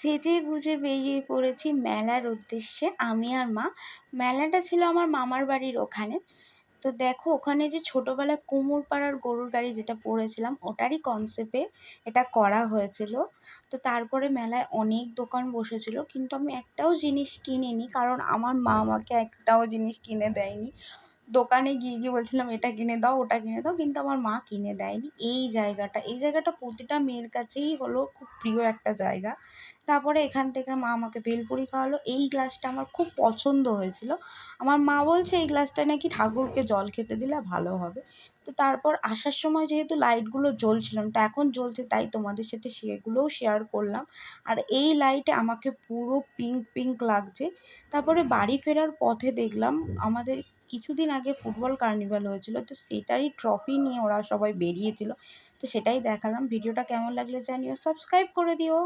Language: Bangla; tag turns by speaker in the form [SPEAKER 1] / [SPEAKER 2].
[SPEAKER 1] সেজে গুজে বেরিয়ে পড়েছি মেলার উদ্দেশ্যে আমি আর মা। মেলাটা ছিল আমার মামার বাড়ির ওখানে। তো দেখো ওখানে যে ছোটবেলায় কুমোরপাড়ার গরুর গাড়ি যেটা পড়েছিলাম ওটারই কনসেপ্টে এটা করা হয়েছিল। তো তারপরে মেলায় অনেক দোকান বসেছিল কিন্তু আমি একটাও জিনিস কিনিনি, কারণ আমার মা আমাকে একটাও জিনিস কিনে দেয়নি। দোকানে গিয়ে বলছিলাম এটা কিনে দাও ওটা কিনে দাও, কিন্তু আমার মা কিনে দেয়নি। এই জায়গাটা প্রতিটা মেয়ের কাছেই হলো খুব প্রিয় একটা জায়গা। তারপরে এখান থেকে মা আমাকে ভেলপুরি খাওয়ালো। এই গ্লাসটা আমার খুব পছন্দ হয়েছিল। আমার মা বলছে এই গ্লাসটা নাকি ঠাকুরকে জল খেতে দিলে ভালো হবে। তো তারপর আসার সময় যেহেতু লাইটগুলো জ্বলছিল না, তো এখন জ্বলছে তাই তোমাদের সাথে সেগুলোও শেয়ার করলাম। আর এই লাইটে আমাকে পুরো পিঙ্ক পিঙ্ক লাগছে। তারপরে বাড়ি ফেরার পথে দেখলাম আমাদের কিছুদিন আগে ফুটবল কার্নিভাল হয়েছিল, তো সেটারই ট্রফি নিয়ে ওরা সবাই বেরিয়েছিল। তো সেটাই দেখালাম। ভিডিওটা কেমন লাগলো জানিও, সাবস্ক্রাইব করে দিও।